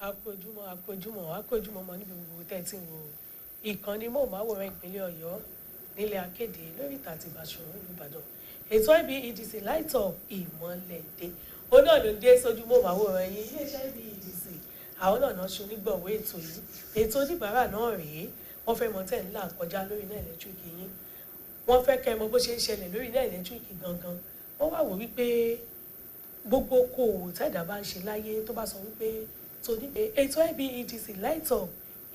akójúmọ́ mọ́ níbi gbogbo tẹ́tí wo ìkànnì móhùnmáwòrán ìpínlẹ̀ Ọ̀yọ́ nílẹ̀ akéde lórí ìta àti Ìbàṣọ̀run Ìbàdàn ètò IBEDC light up ìmọ́lẹ̀ dé ó náà ló dé sójú móhùnmáwòrán yìí iléeṣẹ́ IBEDC àwọn náà ṣe onígbọ̀wọ́ ètò yìí ètò oníbàárà náà rèé wọ́n fẹ́ mọ tẹ̀ ńlá kọjá lórí iná ẹ̀lẹ́tíríkì yín wọ́n fẹ́ kẹ́ mọ bó ṣe ń ṣẹlẹ̀ lórí iná ẹ̀lẹ́tíríkì gangan wọ́n wá wò wípé gbogbo okòwò tẹ́ẹ̀dá bá ń ṣe láyé tó bá sọ wípé torí pé ètò IBEDC light up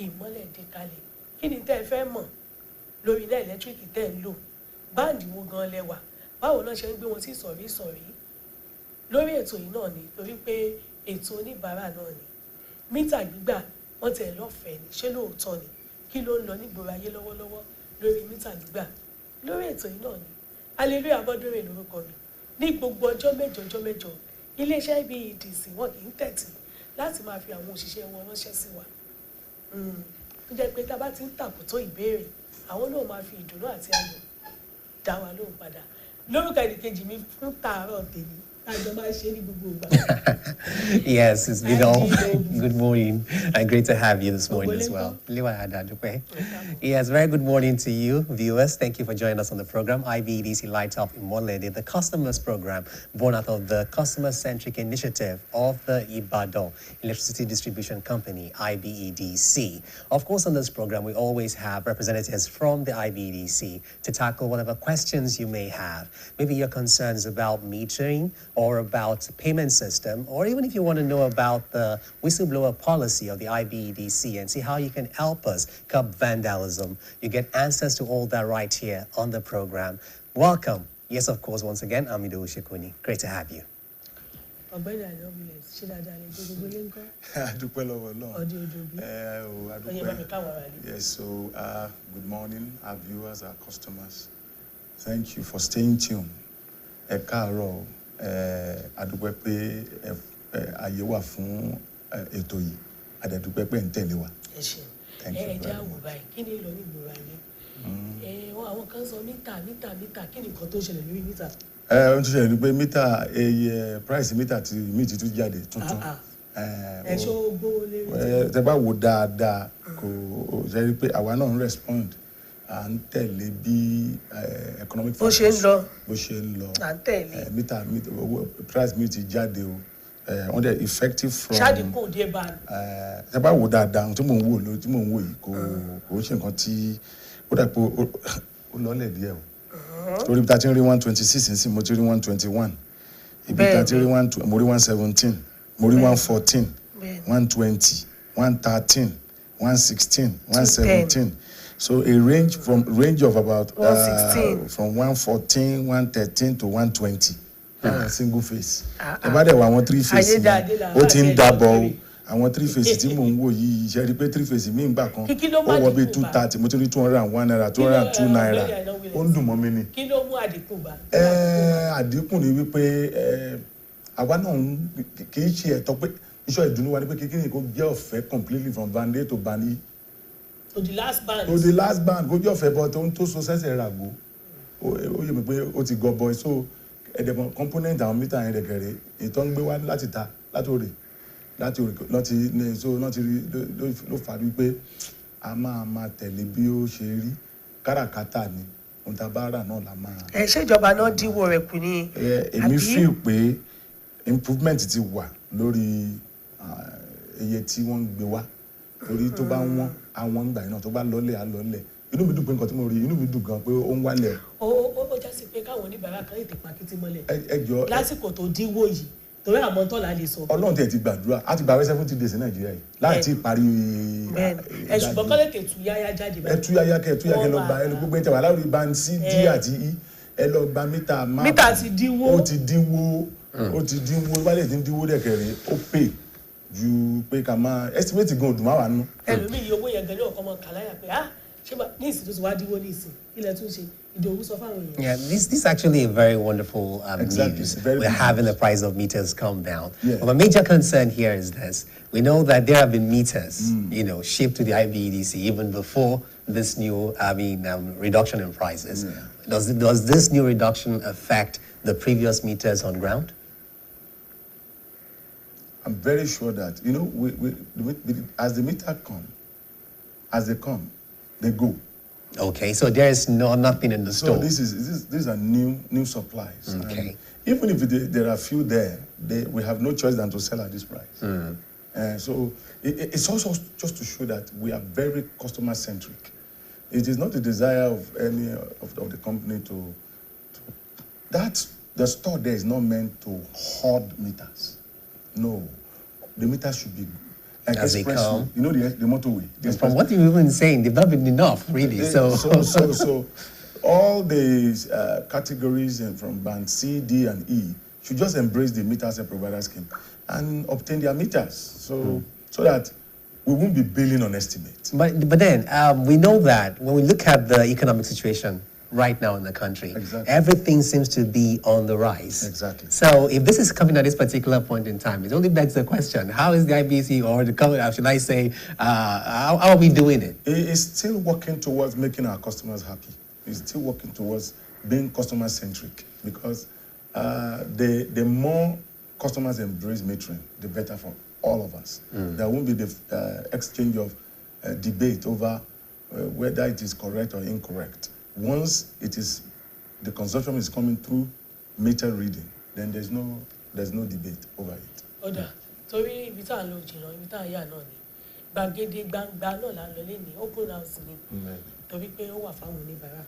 ìmọ́lẹ̀ dé kalẹ̀ kí ni tẹ́ ẹ fẹ́ mọ̀ lórí iná ẹ̀lẹ́tíríkì tẹ́ ẹ ń lò báǹdì wo gan lẹ́wà báwo náà ṣe ń gbé wọn sí sọ̀rí lórí ètò yìí náà ni torí pé ètò oníbàárà náà ni mítà gbígbà wọ́n tẹ̀ lọ́fẹ̀ẹ́ ni ṣé lóòótọ́ ni kí ló ń lọ nígboro ayé lọ́wọ́lọ́wọ́ lórí mítà gbígbà lórí ètò yìí náà ni Hallelujah Abọ́dúnrìn lórúkọ mi ní gbogbo ọjọ́ mẹ́jọ iléeṣẹ́ IBEDC wọn kì í tẹ̀tì láti máa fi àwọn òṣìṣẹ́ wọn ránṣẹ́ sí wa tó jẹ́ pé tá a bá ti ń tàkótó ìbéèrè àwọn náà máa fi ìdùnnú àti ayọ̀ dá wa lóhùn padà lórúkọ ẹnìkejì mi fún tààrọ̀ tèmi àjọ máa ṣe ní gbogbo ìgbà. Yes, it's been all. Good morning, and great to have you this morning as well. Yes, very good morning to you, viewers. Thank you for joining us on the program, IBEDC Light Up Imole, the Customers Program, born out of the customer-centric initiative of the Ibedc Electricity Distribution Company, IBEDC. Of course, on this program, we always have representatives from the IBEDC to tackle whatever questions you may have. Maybe your concerns about metering, or about payment system, or even if you want to know about the whistleblower policy of the IBEDC and see how you can help us curb vandalism, you get answers to all that right here on the program. Welcome. Yes, of course, once again, I'm Ido Shekuni. Great to have you. Yes, so good morning, our viewers, our customers. Thank you for staying tuned. Adúpẹ́ pé ayé wà fún ètò yìí adúpẹ́ pé ń tẹ̀lé wa. Ẹ ṣé ẹ já wò báyìí kí ni lọ nígboro ayé àwọn kan sọ mítà kí ni nǹkan tó ṣẹlẹ̀ lórí mítà. Ohun tó ṣẹlẹ̀ ni pé mítà price mítà ti mí ti tún jáde tuntun. Ẹ ṣó gbówó lérí. Tẹ́ bá wò dáadáa kò ṣe rí pé àwa náà ń respond à ń tẹ̀lé bí economic factors bó ṣe ń lọ à ń tẹ̀lé mítà price mi ti jáde o wọ́n dẹ̀ effective from ṣáàdìkù díẹ̀ bá ẹ bá wò dáadáa tí mò ń wò yìí kò ṣe nǹkan tí ó dà pé ó lọ́lẹ̀ díẹ̀ o torí bí ta ti ń rí 126 nísìn mo ti rí 121 ibi ta ti rí mo rí 117 mo rí 114 120 113 116 117. So a range of about from 114, 113 to 120. Single face. About there were three faces. Ó ti ń dábọ̀ àwọn three faces tí mò ń wò yìí ṣe rí pé three faces mi ń gbà kan ó wọ bí 230 mo ti rí 201 naira 202 naira ó ń dùn mọ́ mi ni. Kí ló mú àdínkù bá? Àdínkù ni wípé àwa náà kì í ṣe ẹ̀tọ́ pé iṣẹ́ ìdùnnú wa ni pé kíkí ni kò jẹ́ ọ̀fẹ́ completely from band A to band E. To the last band. Go just about ohun tó so sẹ́sẹ̀ ràgó. Ó yẹ mi pé ó ti gọbọi so ẹ̀dẹ̀mọ̀ component àwọn mítà yẹn dẹ̀kẹ̀rẹ̀ ìtọ́ ń gbé wá láti ta láti rí ló fà wípé a máa tẹ̀lé bí ó ṣe rí káràkátà ni ohun tá a bá rà náà la máa. Ṣèjọba náà dínwó rẹ̀ kù ní. Èmi feel pé improvement ti wà lórí iye tí wọ́n ń gbé wá torí tó bá wọ́n àwọn ìgbà iná tó bá lọ́lẹ̀ á lọ́lẹ̀ inú mi dùn pé nǹkan tí mo rí inú mi dùn gan pé ó ń wálẹ̀. ó já sí pé káwọn oníbàárà kan ètè pàkìtì mọ́lẹ̀ ẹjọ́ lásìkò tó dínwó yìí torí àmọ́ tọ́lá lè sọ. Ọlọ́run tẹ̀ ti gbàdúrà á ti gbàwé 70 days ní Nàìjíríà yìí láti parí. ṣùgbọ́n kọ́lẹ̀ tẹ̀ tú yáyá jáde báyìí. ẹ tú yáyá lọ gba ẹ gbogbo ẹ tẹ wà láwùrí band C D àti E ẹ lọ gba mítà máa. mítà ti dínwó. ó ti dínwó wálé ti ń dínwó dẹ̀kẹ̀rẹ̀ ó pè ju pé ká máa estimate gan odùn máa wà nù. Ẹlòmíì owó yẹn gan ní ọkọ ọmọ kàláyà pé ṣé ní ìsìn tó ti wá dínwó ní ìsìn ilẹ̀ tún ṣe Ìdòwú sọ fáwọn èèyàn. Yeah, this is actually a very wonderful news. We're having the price of meters come down. Yeah. But my major concern here is this. We know that there have been meters, shipped to the IBEDC even before this new, reduction in prices. Yeah. Does this new reduction affect the previous meters on ground? I'm very sure that, you know, as the meter as they come, they go. Okay, so there is nothing in the store. So these are new supplies. Okay. And even if there are few there, we have no choice than to sell at this price. So it's also just to show that we are very customer centric. It is not the desire of any of the company that the store there is not meant to hoard meters. No, the meters should be like as they come. You know the motorway. From what you've been saying, they've not been enough, really. So all the categories from band C, D, and E should just embrace the meter as a provider scheme and obtain their meters. So that we won't be billing on estimates. But then we know that when we look at the economic situation right now in the country, everything seems to be on the rise. Exactly. So if this is coming at this particular point in time, it only begs the question: how is the IBC, or should I say, how are we doing it? It's still working towards making our customers happy. It's still working towards being customer centric, because the more customers embrace metering, the better for all of us. There won't be the exchange of debate over whether it is correct or incorrect. Once the consumption is coming through meter reading, then there's no debate over it. Oda, torí ibi tá ń lọ jìnnà, ibi tá ń yà náà ni. Gbàgede gbangba náà la ń lọ lẹ́ni, open house ni. Torí pé ó wà fáwọn oníbàárà.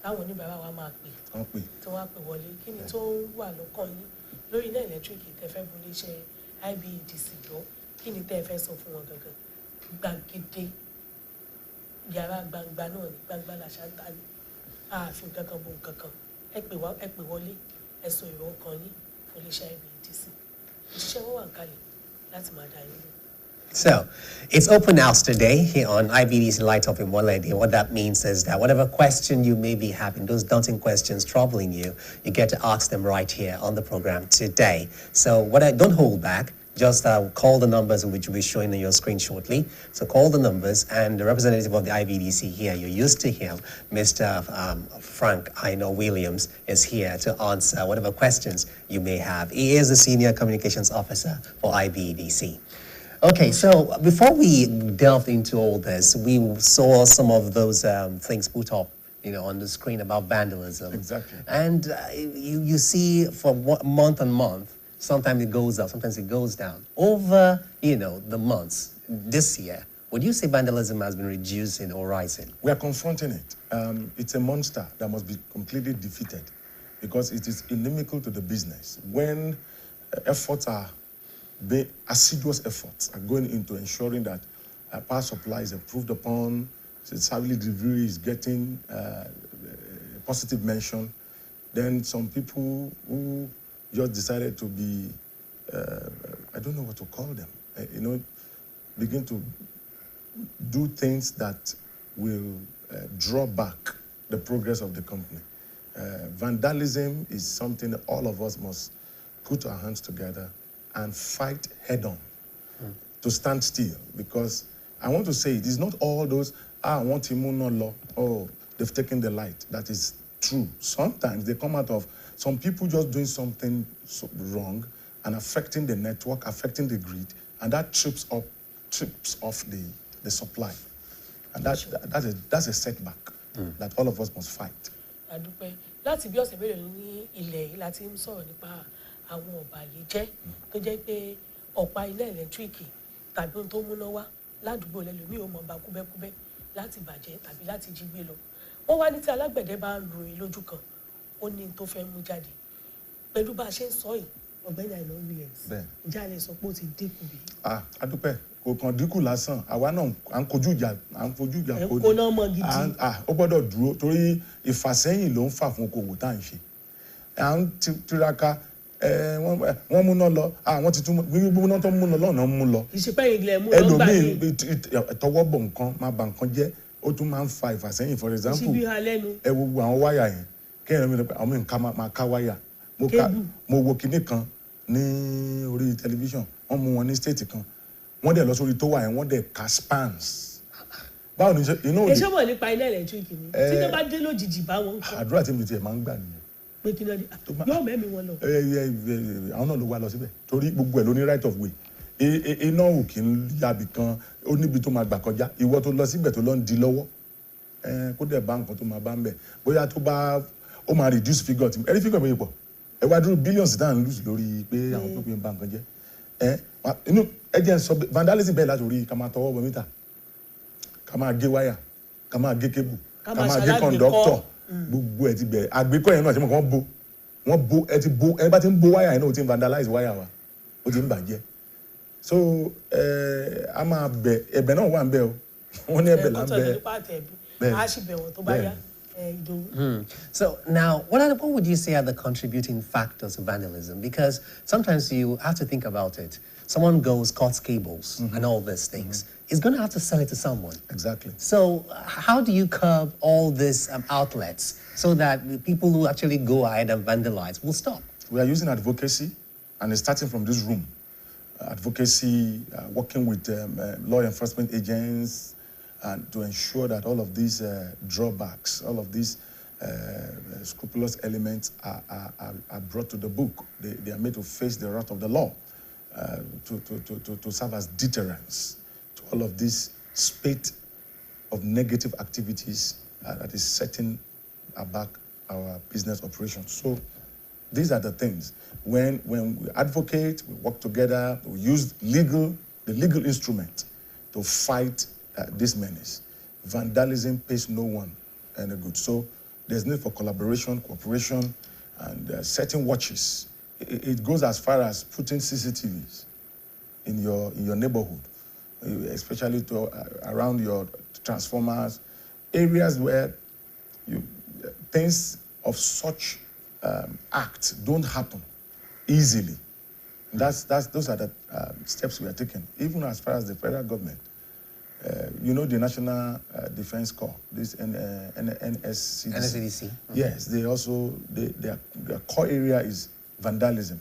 Táwọn oníbàárà wa máa pè. Tí wọ́n á pè wọlé. Kí ni tó wà lọ́kàn yín lórí iná ẹ̀lẹ́tíríkì tẹ́ fẹ́ bu iléeṣẹ́ IBEDC gbọ́? Kí ni tẹ́ fẹ́ sọ fún wọn gangan? Gbàgede yàrá gbangba náà ni, gbangba làṣà ń ta ni. Ààfin kankan bo nǹkankan. Ẹ pè wọlé, ẹ sọ èrò ọkàn yín fún iléeṣẹ́ IBEDC. Òṣìṣẹ́ wọn wà ń kalẹ̀ láti máa dá yín lò. So, it's open house today here on IBDC Light Up Imole. What that means is that whatever question you may be having, those daunting questions troubling you, you get to ask them right here on the program today. So, don't hold back. Just call the numbers which will be showing on your screen shortly. So call the numbers, and the representative of the IBDC here, you're used to him, Mr. Frank Williams, is here to answer whatever questions you may have. He is the Senior Communications Officer for IBDC. Okay, so before we delved into all this, we saw some of those things put up, on the screen about vandalism. Exactly. And you see for month on month, sometimes it goes up, sometimes it goes down. Over, the months this year, would you say vandalism has been reducing or rising? We are confronting it. It's a monster that must be completely defeated, because it is inimical to the business. When assiduous efforts are going into ensuring that power supply is improved upon, service delivery is getting positive mention, then some people who just decided to be, I don't know what to call them, begin to do things that will draw back the progress of the company. Vandalism is something that all of us must put our hands together and fight head-on to stand still, because I want to say it is not all those, I want Imole law, oh, they've taken the light. That is true. Sometimes they come out of some people just doing something wrong and affecting the network, affecting the grid, and that trips off the supply. And that's a setback that all of us must fight. Adúpẹ́ láti bí ọ̀sẹ̀ mélòó ní ilẹ̀ yìí láti ń sọ̀rọ̀ nípa àwọn ọ̀bàyéjẹ́ tó jẹ́ pé ọ̀pá iná ẹ̀lẹ́tíríkì tàbí ohun tó múná wá ládùúgbò lẹ́lòmíì ò mọ̀ bá kúbẹ́kúbẹ́ láti bàjẹ́ tàbí láti jí gbé lọ. Wọ́n wá ní tí alágbẹ̀dẹ bá ń ro lójú kan, ó ní tó fẹ́ mú jáde. Pẹ̀lú bá a ṣe ń sọ yìí, ọ̀gbẹ́ni Àìná Williams, ìjà lè sọ pé ó ti dínkù bí. Adúpẹ́ kò kàn dínkù lásán, àwa náà à ń fojú ìjà kò kó náà mọ gidi. Ó gbọ́dọ̀ dúró torí ìfàsẹ́yìn ló ń fà fún okòwò tá à ń ṣe. À ń tiraka, wọ́n múná lọ, wọ́n ti tún gbogbo náà tó ń múná lọ́nà ń mú lọ. Ìṣepẹ́ ìgbìlẹ̀ mú lọ́gbà ni. Ẹlòmíì tọwọ́ bọ̀ nǹkan máa bà nǹkan jẹ́, ó tún máa ń fa ìfàsẹ́yìn. For example, ìṣíbí alẹ́nu. Ẹ wo àwọn wáyà yẹn, kéèyàn mi lọ pé àwọn nǹkan máa ká wáyà. Mo wo kinní kan ní orí tẹlifíṣàn, wọ́n mú wọn ní state kan, wọ́n dẹ̀ lọ sórí tó wà yẹn, wọ́n dẹ̀ ka spans. Báwo ni ṣé mọ̀ nípa iná ẹ̀lẹ́tíríkì ni tí tó bá dé lójijì bá wọn kọ́. Àdúrà tí mi tiẹ̀ máa ń gbà nìyẹn. pé kí náà yóò mẹ́mi wọn lọ. àwọn náà ló wá lọ síbẹ̀ torí gbogbo ẹ̀ ló ní right of way iná ò kì í yabì kan ó níbi tó máa gbà kọjá ìwọ tó lọ síbẹ̀ tó lọ ń di lọ́wọ́ kó dẹ̀ bá nǹkan tó máa bá ń bẹ̀ bóyá tó bá ó máa reduce figure tí ẹni figure bẹ́ẹ̀ pọ̀ ẹ wá dúró billions tá à ń lose lórí pé àwọn pípín bá nǹkan jẹ́ inú ẹ jẹ́ sọ vandalism bẹ́ẹ̀ láti orí ká máa tọwọ́ bọ mítà ká máa gé wáyà ká máa gé cable ká máa gé conductor gbogbo ẹ ti bẹ̀rẹ̀ àgbékọ́ yẹn náà ṣe mọ̀ kí wọ́n bo ẹ ti bo ẹ bá ti ń bo wáyà yẹn náà ó ti ń vandalize wáyà wa ó ti ń bàjẹ́ so a máa bẹ ẹ̀bẹ̀ náà wà ń bẹ o wọ́n ní ẹ̀bẹ̀ là ń bẹ a sì bẹ̀ wọ́n tó bá yá. So now, what would you say are the contributing factors of vandalism? Because sometimes you have to think about it. Someone goes, cuts cables and all these things. He's going to have to sell it to someone. Exactly. So how do you curb all these outlets so that the people who actually go ahead and vandalize will stop? We are using advocacy, and it's starting from this room. Advocacy, working with law enforcement agents, and to ensure that all of these drawbacks, all of these scrupulous elements are brought to the book. They are made to face the wrath of the law, to serve as deterrence to all of this spate of negative activities that is setting back our business operations. So these are the things. When we advocate, we work together, we use the legal instrument to fight this menace. Vandalism pays no one any good. So there's need for collaboration, cooperation, and setting watches. It goes as far as putting CCTVs in your neighborhood, especially around your transformers, areas where things of such acts don't happen easily. Those are the steps we are taking, even as far as the federal government. You know the National Defense Corps, this NSCDC. NSCDC. Yes, they also their core area is vandalism.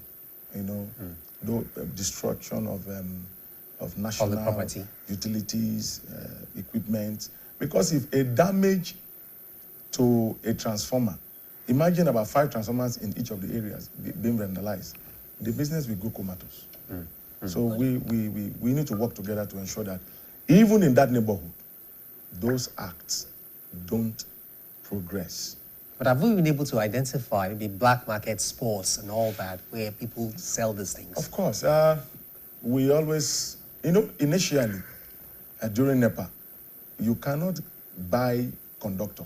You know, destruction of national property, utilities, equipment. Because if a damage to a transformer, imagine about 5 transformers in each of the areas being vandalized, the business will go comatose. So we need to work together to ensure that even in that neighborhood, those acts don't progress. But have we been able to identify the black market sports and all that where people sell these things? Of course. We always, initially, during NEPA, you cannot buy conductor.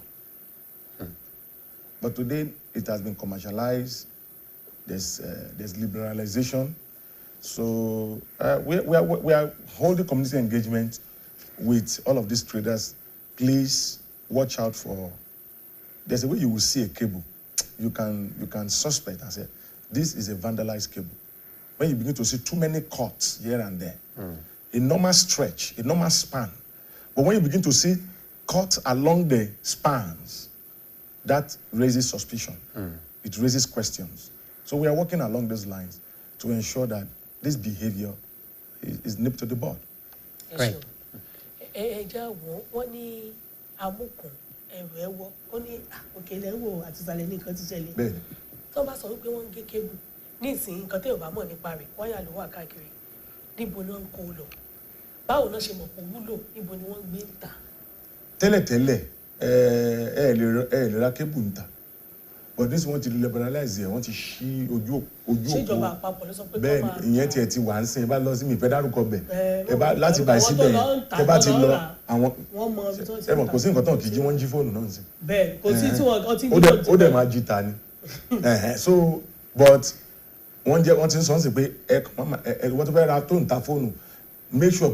But today, it has been commercialized. There's liberalization. So we are holding community engagement with all of these traders. Please watch out for. There's a way you will see a cable. You can suspect and say, this is a vandalized cable. When you begin to see too many cuts here and there, a normal stretch, a normal span. But when you begin to see cuts along the spans, that raises suspicion. It raises questions. So we are working along those lines to ensure that this behavior is nipped to the bud. Right. Ẹja wọ́n ní amúkùn ẹ̀rọ ẹ̀wọ́ ó ní òkèlè ẹ̀wọ̀ àti ìsàlẹ̀ ní nǹkan ti ṣẹlẹ̀. Bẹ́ẹ̀ni. Tó bá sọ wípé wọ́n ń gé kébù ní ìsìn nǹkan tẹ́ ò bá mọ̀ nípa rẹ̀ wáyà ló wà káàkiri níbo ni wọ́n ń kó lọ báwo náà ṣe mọ̀ pé wúlò níbo ni wọ́n gbé ń tà. Tẹ́lẹ̀tẹ́lẹ̀ ẹ lè ra kébù ń tà. But this wọ́n ti liberalize ẹ̀ wọ́n ti ṣí ojú òpó. Ṣèjọba àpapọ̀ ló sọ pé bẹ́ẹ̀ ìyẹn tiẹ̀ ti wà ń sìn ẹ bá lọ sí mi ìfẹ́ dárúkọ bẹ̀ ẹ bá láti bàyìí síbẹ̀ ẹ bá ti lọ àwọn ẹ mọ̀ kò sí nǹkan tán kì í jí wọ́n jí fóònù náà sí. bẹ́ẹ̀ kò sí tí wọ́n ti jí fóònù. ó dẹ̀ máa jí ta ni so but wọ́n ti ń sọ ọ́n sí pé wọ́n tó fẹ́ ra tó ń ta fóònù make sure